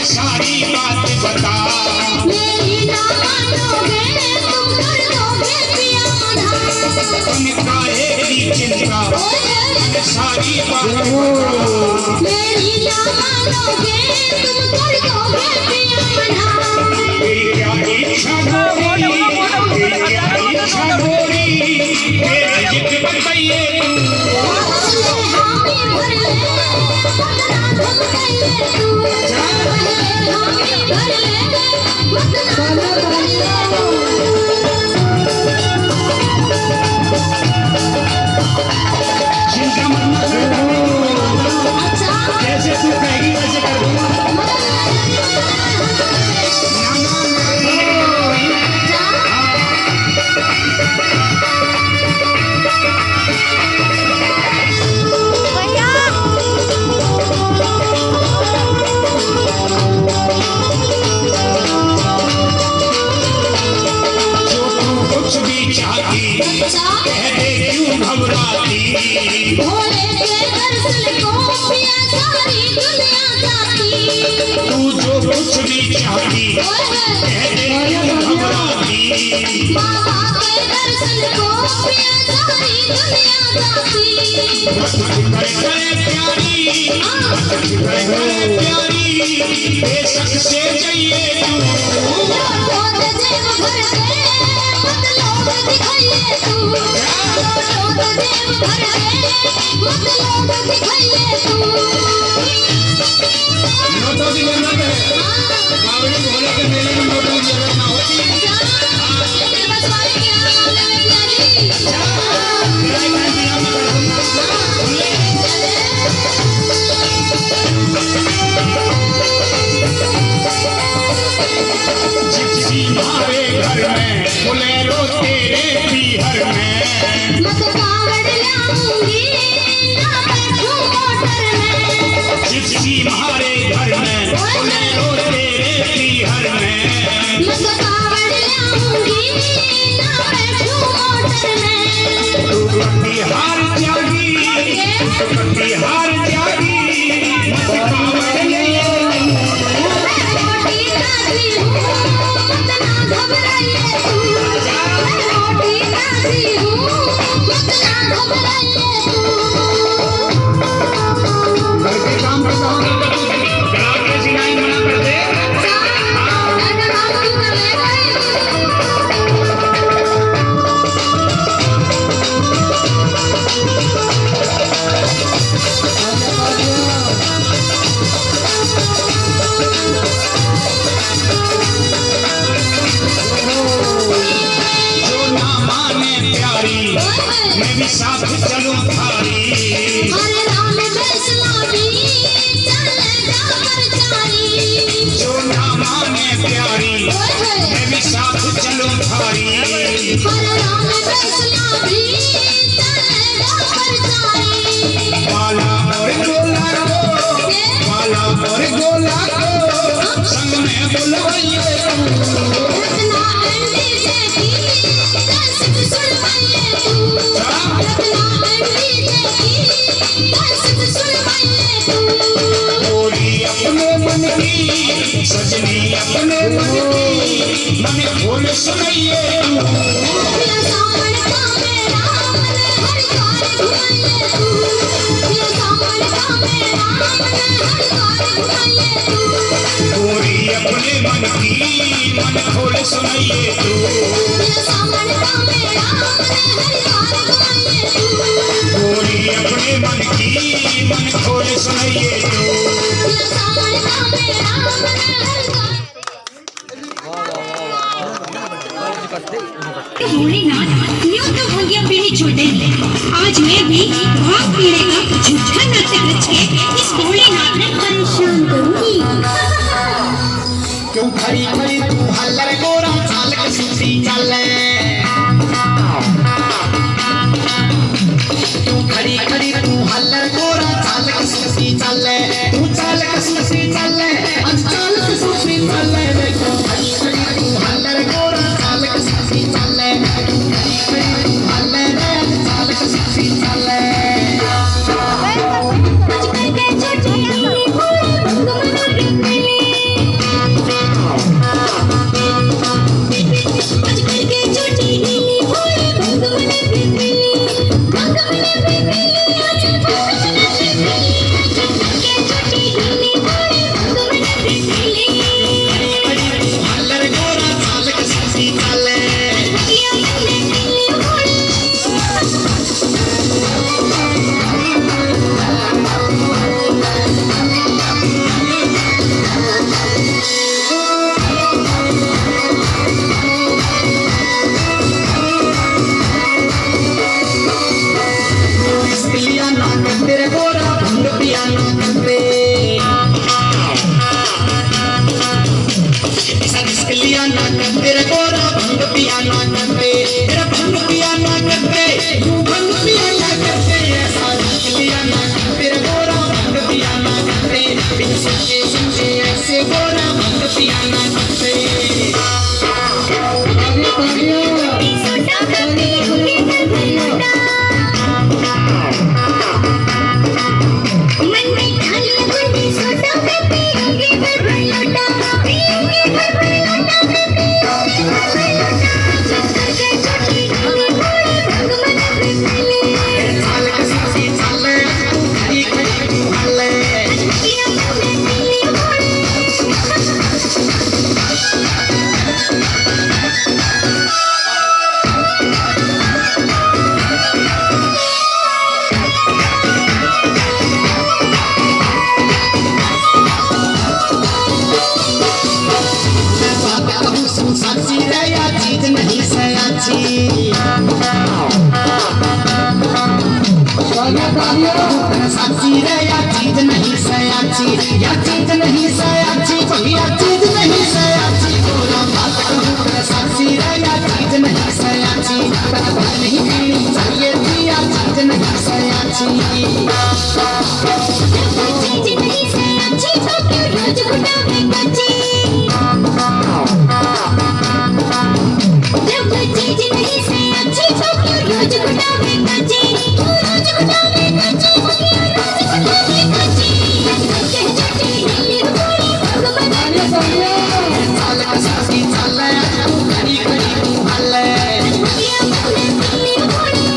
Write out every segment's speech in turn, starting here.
सारी बात बता मेरी ना मानोगे तुम कर दोगे पियाना तुम काहे की चिंता सारी बात बता मेरी ना मानोगे तुम कर दोगे पियाना तेरी क्या इच्छा गोरी मेरी जिद बताइए जैसे तू कहेगी वैसे कर दूंगा कह दे क्यों घबराती भोले के दर्शन को पिया सारी दुनिया जाती तू जो कुछ भी चाहती कह दे क्यों घबराती बाबा के दर्शन को पिया सारी दुनिया जाती प्यारी बेशक से जाइए नोटों की जरूरत है बावड़ी भोले के मेले में नोटों की जरूरत ना होती जिप्सी मारे घर में बोलेरो तेरे पीहर में मत कावड़ लाऊंगी ना बैठूं मोटर में जिप्सी मारे घर में बोलेरो तेरे पीहर में मत कावड़ लाऊंगी ना बैठूं मोटर में तू बिहार त्यागी बिहार त्यागी मत कावड़ ले रोटी खाती हूँ मत ना घबराइए तू रोटी खाती हूँ मत ना घबराइए तू घर के काम करता हूँ तो ग्राहक के सिलाई मना कर दे जो ना माने प्यारी मैं भी साथ चलूं थारी हरे राम वैष्णवी चले जा परचारी जो ना माने प्यारी मैं भी साथ चलूं थारी हरे राम वैष्णवी चले जा परचारी वाला और गोला को संग में बुलवाइए रत्ना अंडी जेठी दर्शक सुनवाइए तू रत्ना अंडी जेठी दर्शक सुनवाइए तू गोरी अपने मन की सजनी अपने मन की मन खोल सुनाइए पिया सामण का मेरा मन हरिद्वार घुमाइए तू पिया सामण का मेरा मन हरिद्वार घुमाइए तू गोरी अपने मन की मन खोल सुनाइए तू पिया सामण का मेरा मन हरिद्वार घुमाइए तू गोरी अपने मन की मन खोल सुनाइए तू पिया सामण का मेरा मन हरिद्वार भोलेनाथ यूं तो भंगिया पीनी छोड़े आज मैं भी भांग पीने का झूठा नाटक रच के इस भोलेनाथ ने परेशान करूंगी क्यों खड़ी खड़ी तू हल्लर गोरा चाल के सुसी चले क्यों खड़ी खड़ी तू हल्लर गोरा चाल के सुसी बिन सोचे समझे ऐसे गोरा भंग पियाना सबसे सोटा पे पिएंगे भर लोटा मन में ठान लिया गुंडी सोटा पे पिएंगे भर लोटा पिएंगे भर लोटा पे पिएंगे भर लोटा चक्कर के छोटी ढोली घोड़े भंग मन पे पहले चाल कसी चाल तू खड़ी खड़ी तू हल्ले पिया अपने पीली घोड़े मैं बात कहूँ सुन साची रे या चीज नहीं सयाची साची रे या चीज नहीं सयाची या चीज नहीं सयाची भैया चीज नहीं सयाची बोला बात कहूँ साची रे या चीज नहीं सयाची बात नहीं पीनी चाहिए थी या चीज नहीं सयाची चीज नहीं से अच्छी तो क्यों रोज घुटावे कच्ची जब चीज नहीं से अच्छी तो क्यों रोज घुटावे कच्ची तू रोज घुटावे कच्ची भैया रोज घुटावे कच्ची कच्चे छोटी नीली घोड़ी भगवान ने बोले चाल कसी चाल तू खड़ी खड़ी तू हल्ले पिया अपने पीली घोड़ी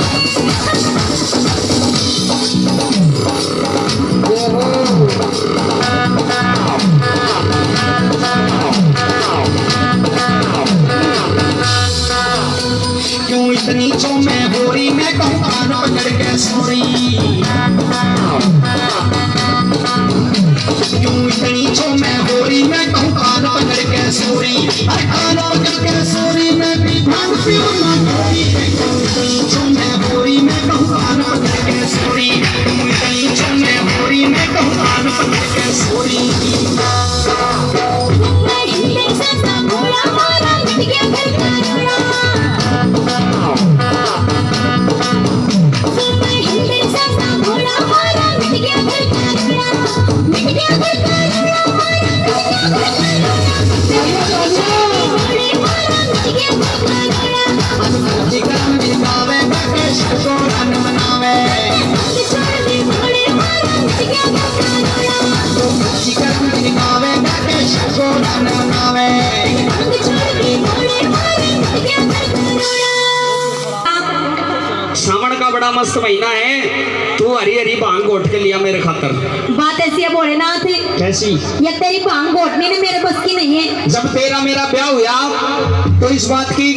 क्यों इतनी चौमे बोरी में कहूँ कान पकड़ के सोरी क्यों इतनी चौमे बोरी में कहूँ कान पकड़ के सोरी अरे कान पकड़ के सोरी में भी भांग पियो ना गोरी क्यों इतनी चौमे बोरी में कहूँ कान पकड़ के सोरी क्यों इतनी चौमे बोरी में कहूँ कान पकड़ के सोरी मैं हिंदे ससा घोड़ा मारा मिट गया घर का रोड़ा मैं हिंदे ससा घोड़ा मारा मिट गया घर का रोड़ा मिट गया घर का रोड़ा मारा मिट गया घर का रोड़ा घोड़े मारा मिट गया घर का रोड़ा जिगर में गावे बैठे शको रन मनावे बंद छोड़ दे घोड़े मारा मिट गया घर का रोड़ा जिगर में गावे बैठे शको रन मनावे बंद छोड़ दे घोड़े मारा मिट गया घर का रोड़ा सावन का बड़ा मस्त महीना है, तू हरी हरी भांग घोट के लिया मेरे खातर। बात ऐसी है भोलेनाथ, कैसी? ये तेरी भांग घोटने ने मेरे बस की नहीं है। जब तेरा मेरा ब्याह हुआ तो इस बात की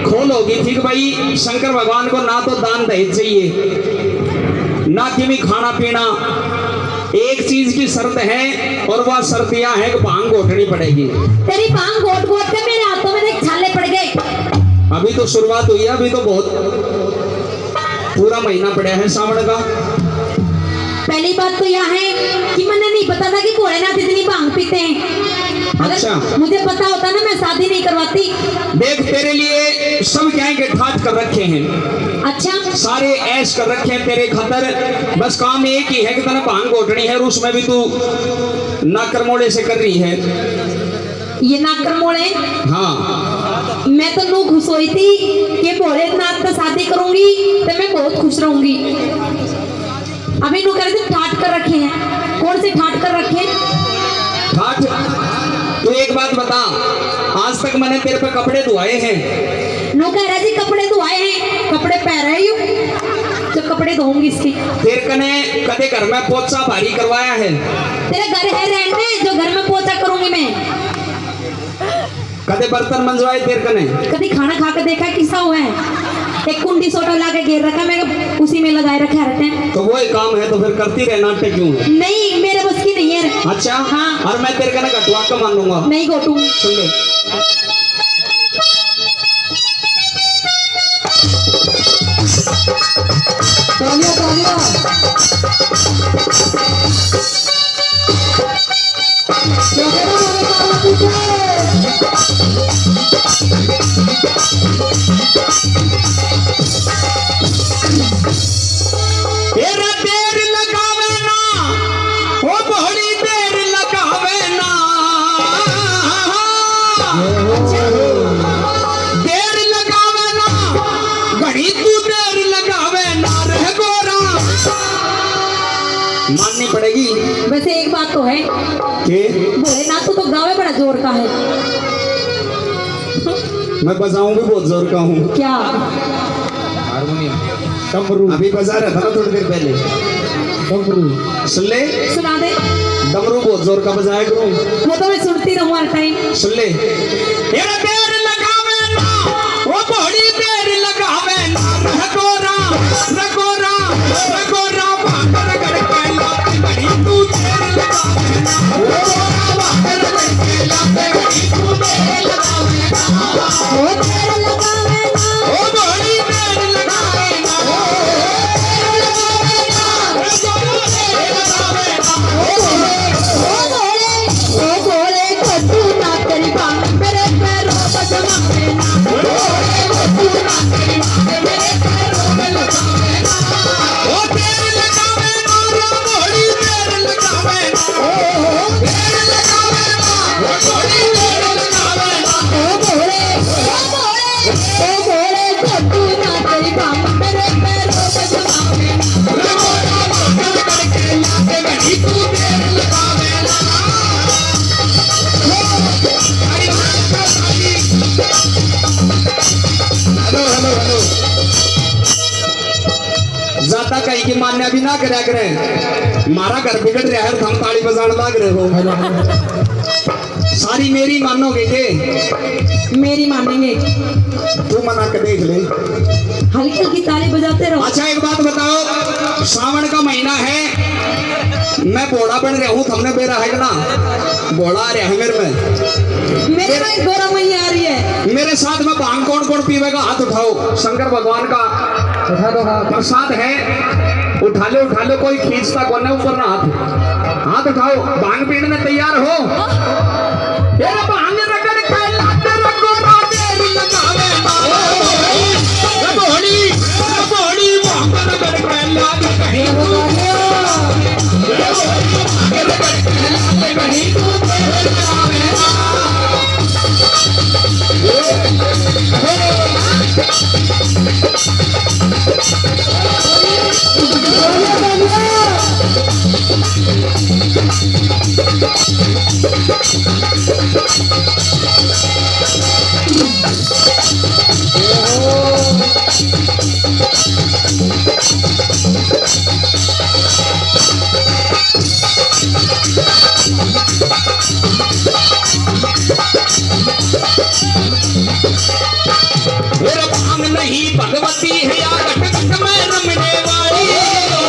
खोल होगी थी कि भाई शंकर भगवान को ना तो दान दहेज चाहिए ना कि भी खाना पीना, एक चीज की शर्त है और वह शर्त यह है कि भांग घोटनी पड़ेगी। तेरी भांग घोट घोट के मेरे हाथों में देख छाले पड़ गए। अभी तो शुरुआत हुई है, अभी तो बहुत पूरा महीना पड़ा है सावन का। पहली बात तो यह है कि मैंने नहीं पता था कि भोलेनाथ इतनी भांग पीते हैं। अगर अच्छा। मुझे पता होता ना मैं शादी नहीं करवाती। देख तेरे लिए सब क्या है कि ठाट कर रखे हैं, अच्छा, सारे ऐश कर रखे हैं तेरे खातर। बस काम एक ही है कि तने भांग घोटनी है और उसमें भी तू नाकरमोड़े से कर रही है। ये नाकर मोड़े। हाँ, मैं तो नू खुश हुई थी कि भोलेनाथ से शादी करूंगी तो मैं बहुत खुश रहूंगी। अभी नू कह रहे थे ठाट कर रखे हैं। कौन से ठाट कर रखे हैं? ठाट। तू एक बात बता, आज तक मैंने तेरे पे कपड़े धुआए हैं? नू कह रहा जी कपड़े धुआए हैं, कपड़े पहन रही हूँ तो कपड़े धोऊंगी इसके। तेरे कने कदे घर में पोछा भारी करवाया है? तेरे घर है रहने जो घर में पोछा करूंगी मैं। कदे बर्तन मंजवाए तेरे कने? कभी खाना खा के देखा किसा हुआ है? एक कुंडी सोटा ला के घेर रखा, मैं उसी में लगाए रखे रहते हैं। तो वही काम है तो फिर करती रहे नाटक क्यों है? नहीं, मेरे बस की नहीं है। अच्छा हाँ। और मैं तेरे कने कटवा के मान लूंगा। नहीं गोटू। सुन ले, तेरा देर लगावे ना ओ वैसे एक बात तो है, के भोलेनाथ तो गावे बड़ा जोर का है। मैं बजाऊं भी बहुत जोर का हूँ। क्या? हारमोनियम, डमरू। अभी बजा रहा था ना थोड़ी देर पहले, डमरू। सुन ले, सुना दे। डमरू बहुत जोर का बजाया करूँ। वो तो मैं सुनती रहूँ हर टाइम। सुन ले, तेरा देर लगावे ना, वो बड़ी देर लगावे ना, रगोरा रगोरा रगोरा बाकर करके लाते बड़ी तू देर लगावे ना, रगोरा बाकर करके लाते बड़ी तू देर लगावे ना, वो देर लगावे ना, वो बड़ी देर लगावे ना, देर लगावे ना, रगोरा देर लगावे ना, ओ भोले कद्दू ना तेरी बांग मेरे पैरों पर जमावे ना, कद्दू ना तेरी बांग मेरे पैरों में लगावे ना, ओ देर लगावे ना, बड़ी देर लगावे ना, देर लगावे ना, बड़ी देर लगावे ना, ओ भोले कद्दू ना तेरी बांग मेरे पैरों पर जमावे ना, रगोरा बाकर करके लाते बड़ी तू देर लगावे ना। हेलो हेलो हेलो, ज्यादा कहीं की मान्या भी ना करे करे, मारा घर बिगड़ रहा है, हम ताली बजाने लग रहे हो। सारी मेरी मानोगे के? मेरी मानेंगे। तू मना के देख ले। हल्की हल्की ताली बजाते रहो। अच्छा एक बात बताओ, सावन का महीना है, मैं बोड़ा बन रहा हूँ, तुमने बेरा है ना, बोड़ा आ रहा है मेरे में, मेरे में एक गोरा मैया आ रही है। मेरे साथ में भांग कौन कौन पीवेगा? हाथ उठाओ, शंकर भगवान का उठा दो प्रसाद है, उठा लो, कोई खींचता कौन है ऊपर ना, हाथ उठाओ, भांग पीने में तैयार हो? ये भांग रगड़ के लाते रगोरा देर लगावे ना, रगोड़ी रगोड़ी भांग रगड़ के लाते कहीं तू रगड़ के लाते कहीं तू देर लगावे ना। मेरा भांग नहीं भगवती है या घट घट में रमने वाली,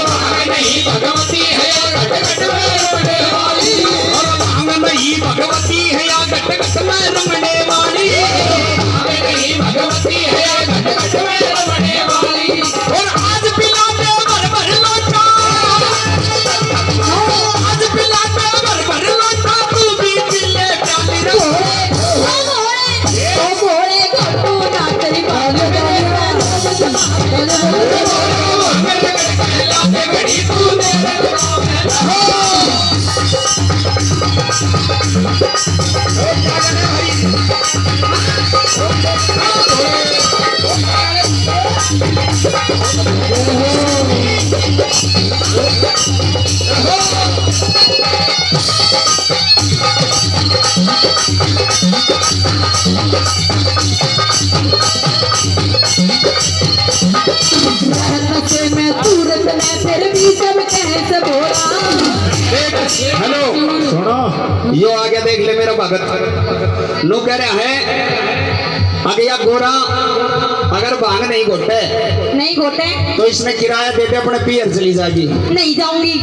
भांग नहीं भगवती है या घट घट में रमने वाली, और भांग नहीं भगवती है या घट घट में रमने वाली, भांग नहीं भगवती है या घट घट में रमने वाली, और आज पिला दे भर भर लोटा, आज पिला दे भर भर लोटा, तू भी पी ले प्याली रे। ओ भोले कद्दू ना तेरी बांग मेरे पैरों पर जमावे नशे में सूरत में फिर भी सब कैसे बोला। हेलो सुनो, यो आगे देख ले मेरा भगत, नो कह रहा है आगे या गोरा अगर भांग नहीं घोटे नहीं घोटे तो इसमें किराया देते अपने पियर चली जाएगी। नहीं जाऊंगी।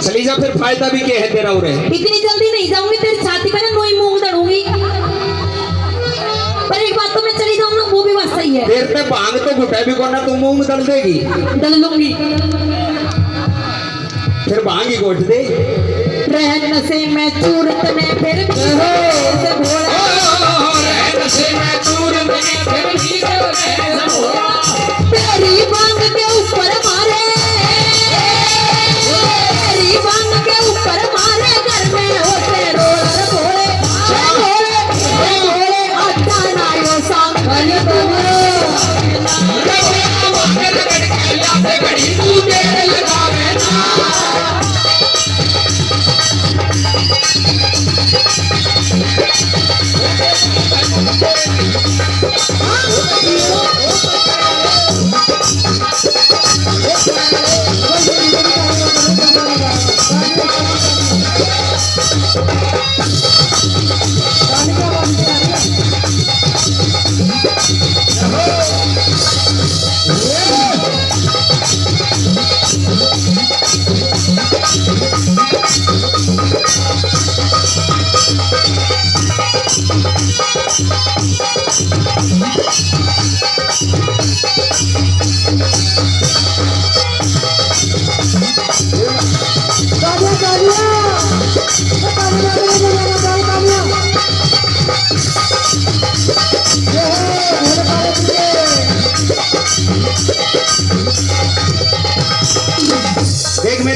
चली जा, फिर फायदा भी क्या है तेरा उरे? इतनी जल्दी नहीं जाऊंगी, तेरी छाती पे ना नोई मूंग दड़ूंगी। पर एक बात तो मैं चली जाऊँ ना, वो भी बात सही है। देर पे भांग तो घुटा भी को ना, तुम मूंग दल देगी? दल लूंगी। फिर भांग ही घोट दे। रहन से मैं चूरत ने फिर भी कैसे भोला। रहन से मैं चूरत ने फिर भी कैसे भोला। तेरी बांग के ऊपर मारे, तेरी बांग के ऊपर मारे, घर में होते रोलर भोले, भोले भोले अच्छा ना यो सांगल तुम्हारे। भांग रगड़ के लाते बड़ी तू देर लगावे ना।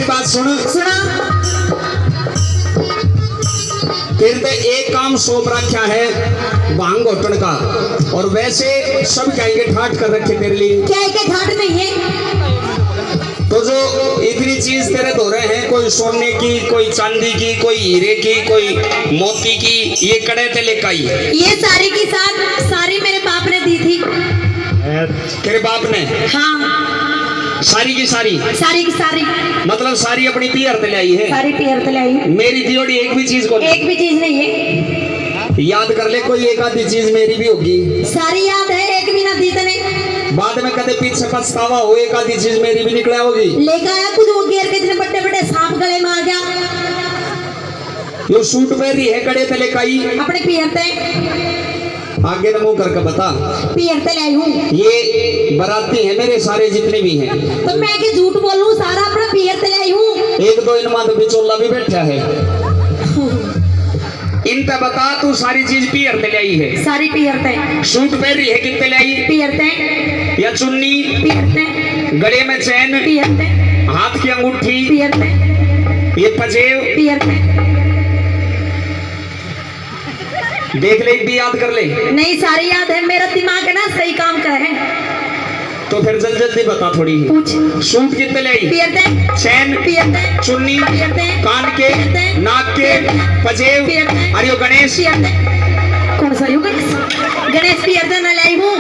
बात सुन, सुना। फिर तो एक काम सौंप रखा है भांग घोटन का, और वैसे सब कहेंगे ठाट कर रखे तेरे लिए। क्या है कि ठाट नहीं है? तो जो इतनी चीज तेरे धो रहे हैं, कोई सोने की, कोई चांदी की, कोई हीरे की, कोई मोती की, ये कड़े ते लेकर आई है। ये सारी की सारी मेरे बाप ने दी थी। तेरे बाप ने? हाँ, सारी की सारी? सारी की सारी मतलब सारी अपनी पियर ते ले आई है? सारी पियर ते लाई। मेरी दियोड़ी एक भी चीज को एक भी चीज नहीं है। याद कर ले, कोई एक आधी चीज मेरी भी होगी। सारी याद है, एक भी ना दी तने। बाद में कदे पीछे पछतावा हो, एक आधी चीज मेरी भी निकला होगी। लेकर आया कुछ वो घेर के इतने बड़े बड़े सांप गले में आ गया। यो सूट पहन रही है कड़े तले का ही अपने पियर ते आगे न मुंह करके बता। पियर ते लाई हूँ। ये बराती है मेरे सारे जितने भी हैं। तो मैं कि झूठ बोलूं, सारा अपना पियर ते लाई हूँ। एक दो इनमें तो बिचौला भी बैठा है। इनका बता, तू सारी चीज पियर ते ले आई है? सारी पियर ते। सूट पहन रही है कितने ले आई? पियर ते। या चुन्नी? पियर ते। गले में चैन? पियर ते। हाथ की अंगूठी? पियर ते। ये पजेब? पियर ते। देख ले, भी याद कर ले। नहीं, सारी याद है, मेरा दिमाग है ना सही काम का है। तो फिर जल्दी जल्दी बता थोड़ी। पूछ। सूट कितने ले आई? पियर ते। चैन? पियर ते। चुन्नी? पियर ते। कान के? पियर ते। नाक के? पजेब? पियर ते। अरे यो गणेश? पियर ते। कौन सा यू गणेश? गणेश पियर ते न लाई हूँ।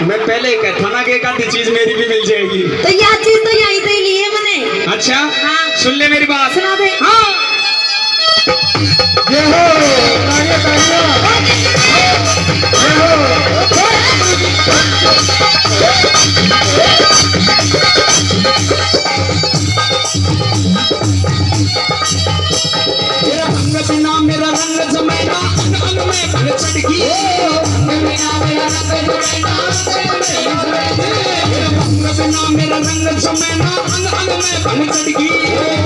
मैं पहले कहता ना कि एक आधी चीज मेरी भी मिल जाएगी। तो यह चीज तो यहीं से ही ली है मैंने। अच्छा, हाँ। सुन ले मेरी बात। सुना दे। हाँ। जय हो, तालियां तालियां, जय हो। मेरा रंग बिना मेरा रंग जमेगा, अंग अंग में भंग चढ़गी। रंग बिना मेरा रंग जमेगा, बिना मेरा रंग जमेगा, अंग अंग में भंग चढ़गी।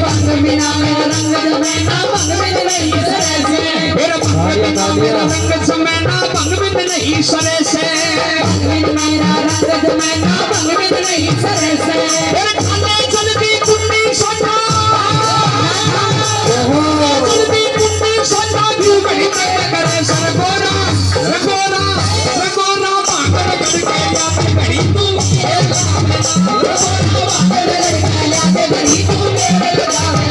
रंग बिना मेरा रंग जमेगा, भंग बिन नहीं सरे से। मेरा रंग बिना मेरा रंग जमेगा, भंग बिन नहीं सरे से। मेरा रंग जमेगा, भंग बिन नहीं सरे से। मेरे खाने जल्दी कुंडी सोना, जल्दी कुंडी सोना, क्यों नहीं करे सरगोरा, रगोरा रगोरा भागर करके याद करी तू मेरे लगावे ना। रगोरा भागर करके याद करी तू मेरे लगावे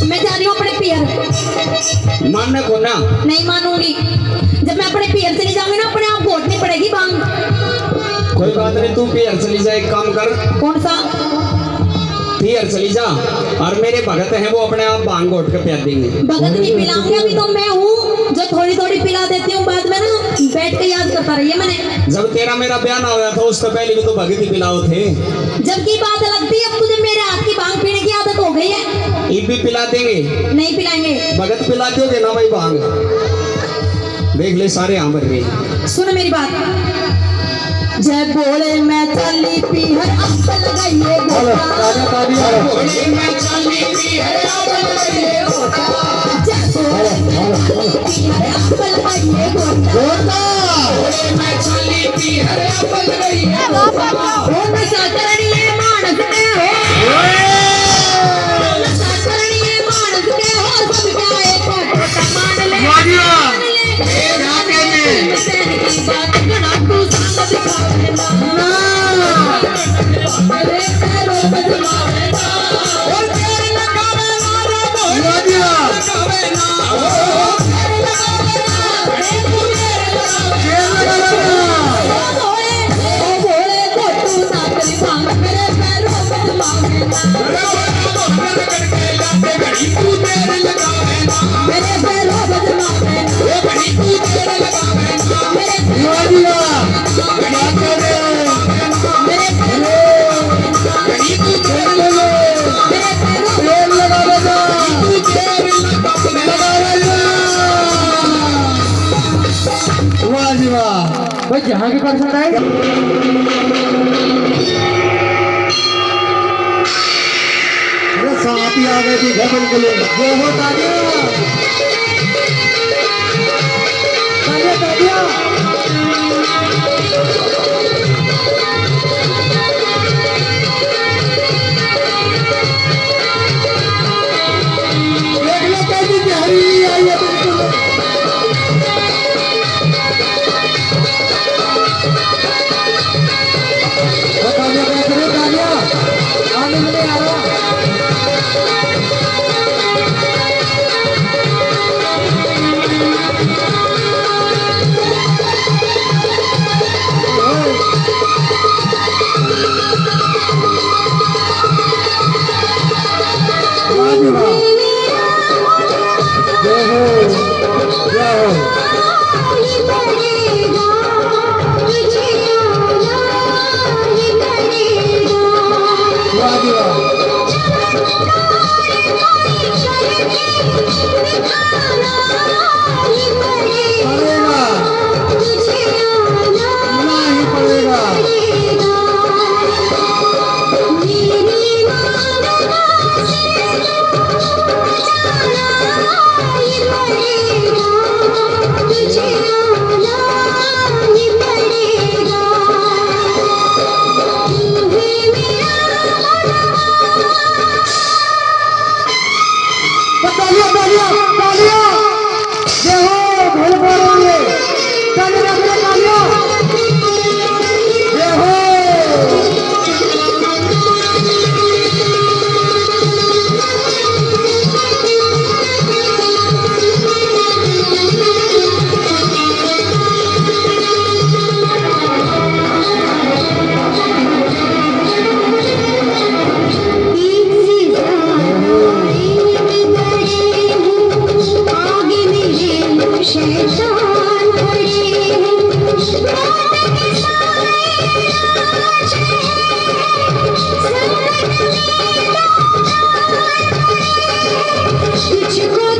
मैं जा रही हूँ अपने पियर। मानने को ना? नहीं मानूंगी। जब मैं अपने पियर चली जाऊंगी ना, अपने आप घोटनी पड़ेगी बांग। कोई बात नहीं, तू पियर चली जा। एक काम कर, कौन सा? पियर चली जा, और मेरे भगत हैं वो अपने आप भांग घोट के पिला देंगे। भगत नहीं पिलाऊंगी, अभी तो मैं हूँ जो थोड़ी थोड़ी पिला देती हूँ, बाद में ना बैठ के याद करता रहिए। मैंने जब तेरा मेरा ब्याह ना हुआ था उससे पहले भी तो भगत ही पिलाओ थे। जब की बात अलग थी, अब तुझे मेरे हाथ की भांग पीने की आदत हो गई है। ईद भी पिला देंगे? नहीं पिलाएंगे। भगत पिला दोगे ना भाई भांग? देख ले सारे यहाँ भर रहे। सुन मेरी बात। जय बोले मैं चली पीहर अब लगाइए बोलो, तालियां तालियां, बोले मैं चली पीहर अब लगाइए गोटा। जय बोले मैं चली पीहर अब लगाइए गोटा। बोले मैं चली पीहर अब लगाइए गोटा। ओ नशा करिए मानस के हो, नशा करिए मानस के हो, सब क्या एक गोटा मान ले। बात करा तू संग दिखावे ना, मेरे पैरों पे दिखावे ना, और तेरे लगावे ना रे बोल लगावे ना, ओ तेरे लगावे ना, तू मेरे लगावे ना, ओ भोले को तू ना तेरी भांग मेरे पैरों पे दिखावे ना, मेरे करके लाते घड़ी तू मेरे लगावे ना, मेरे पैरों पे दिखावे ना, ओ घड़ी तू मेरे लगावे ना, मेरे वाह जी वाह भाई जहाँ की पसंद आए अरे साथ ही आ गए थी घर बिल्कुल जय हो तालिया तालिया तालिया देख लो कैसी गहरी आई है बिल्कुल तालिया बेहतरीन तालिया आनंद में आ रहा वाह जी वाह जय हो जय हो वाह जी वाह पड़ेगा नहीं पड़ेगा तालिया तालिया तालिया जय हो ढोल बजाइए तालिया तालिया जय हो शैतान खड़े तुझको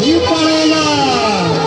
ही पड़ेगा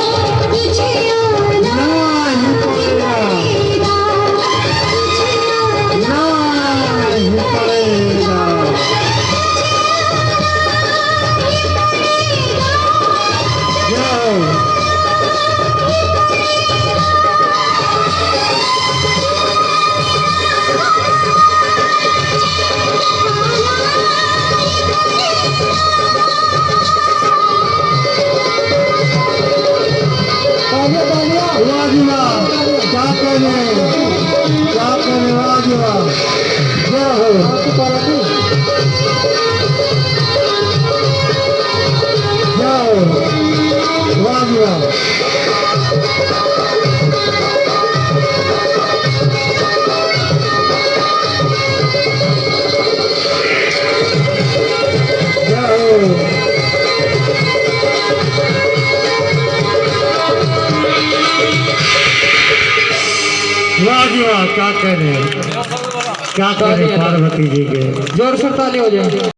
वाह जी वाह, क्या करें पार्वती जी के। जोर से ताली हो जाए।